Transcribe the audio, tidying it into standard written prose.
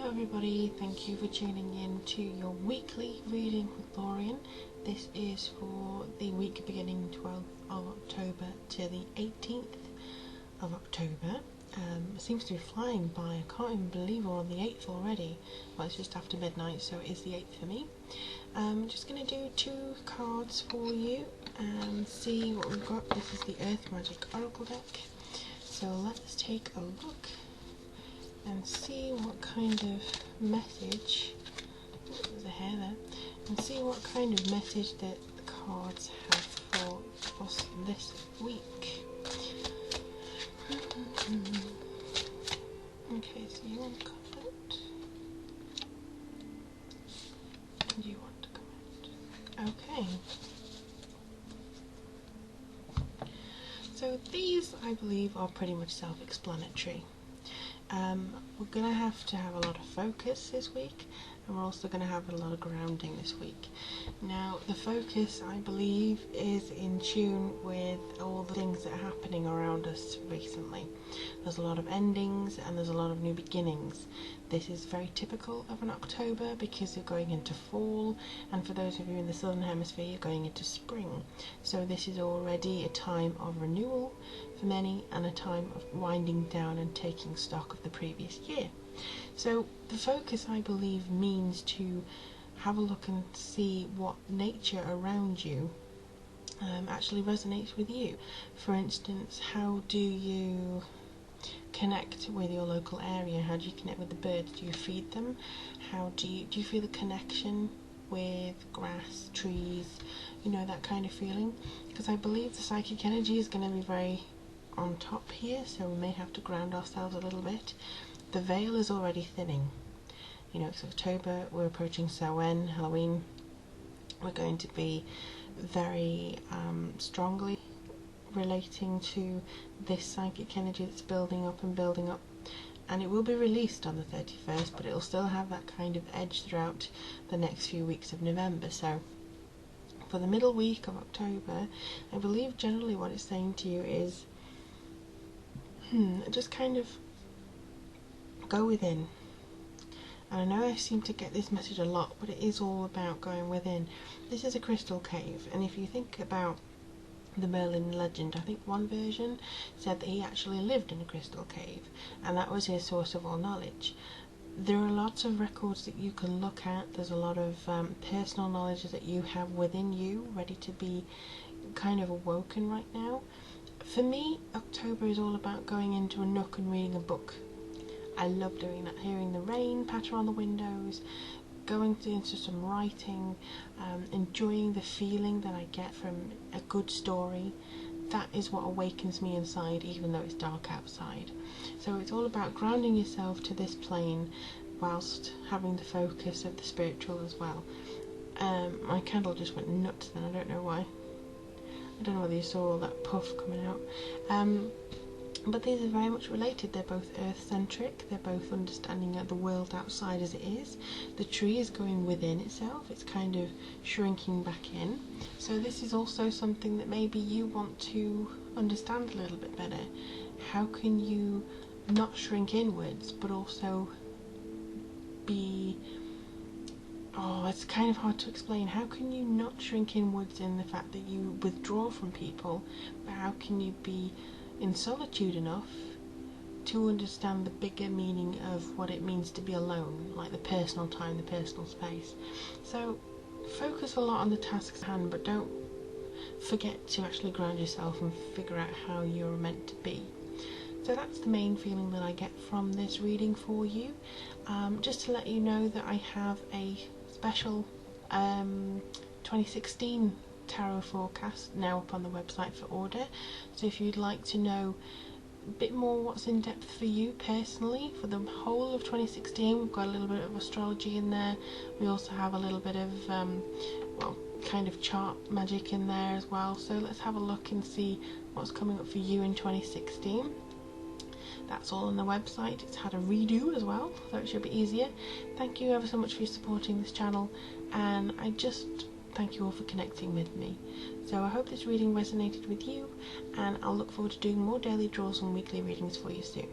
everybody, thank you for tuning in to your weekly reading with Lorien. This is for the week beginning 12th of October to the 18th of October. It seems to be flying by. I can't even believe we're on the 8th already. Well, it's just after midnight, so it is the 8th for me. I'm just going to do 2 cards for you and see what we've got. This is the Earth Magic Oracle deck. So let's take a look and see what kind of message, there's a hair there, and see what kind of message that the cards have for us this week. Okay, so you want to comment, and you want to comment. Okay. So these, I believe, are pretty much self-explanatory. We're going to have a lot of focus this week, and we're also going to have a lot of grounding this week. Now, the focus, I believe, is in tune with all the things that are happening around us recently. There's a lot of endings and there's a lot of new beginnings. This is very typical of an October because you're going into fall, and for those of you in the southern hemisphere, you're going into spring. So this is already a time of renewal for many and a time of winding down and taking stock of the previous year. So the focus, I believe, means to have a look and see what nature around you actually resonates with you. For instance, how do you connect with your local area? How do you connect with the birds? Do you feed them? How do you feel a connection with grass, trees, you know, that kind of feeling? Because I believe the psychic energy is going to be very on top here, so we may have to ground ourselves a little bit. The veil is already thinning. You know, it's October, we're approaching Samhain, Halloween. We're going to be very strongly relating to this psychic energy that's building up, and it will be released on the 31st, but it'll still have that kind of edge throughout the next few weeks of November. So for the middle week of October, I believe generally what it's saying to you is just kind of go within. And I know I seem to get this message a lot, but it is all about going within. This is a crystal cave, and if you think about the Merlin legend, I think one version said that he actually lived in a crystal cave, and that was his source of all knowledge. There are lots of records that you can look at. There's a lot of personal knowledge that you have within you, ready to be kind of awoken right now. For me, October is all about going into a nook and reading a book. I love doing that, hearing the rain patter on the windows, going into some writing, enjoying the feeling that I get from a good story. That is what awakens me inside, even though it's dark outside. So it's all about grounding yourself to this plane whilst having the focus of the spiritual as well. My candle just went nuts then, I don't know why. I don't know whether you saw all that puff coming out. But these are very much related. They're both earth-centric, they're both understanding the world outside as it is. The tree is going within itself, it's kind of shrinking back in. So this is also something that maybe you want to understand a little bit better. How can you not shrink inwards, but also be... Oh, it's kind of hard to explain. How can you not shrink inwards in the fact that you withdraw from people, but how can you be in solitude enough to understand the bigger meaning of what it means to be alone, like the personal time, the personal space? So focus a lot on the tasks at hand, but don't forget to actually ground yourself and figure out how you're meant to be. So that's the main feeling that I get from this reading for you. Just to let you know that I have a special 2016 tarot forecast now up on the website for order. So if you'd like to know a bit more what's in depth for you personally for the whole of 2016, we've got a little bit of astrology in there. We also have a little bit of well, kind of chart magic in there as well. So let's have a look and see what's coming up for you in 2016. That's all on the website. It's had a redo as well, so it should be easier. Thank you ever so much for supporting this channel, and I just thank you all for connecting with me. So I hope this reading resonated with you, and I'll look forward to doing more daily draws and weekly readings for you soon.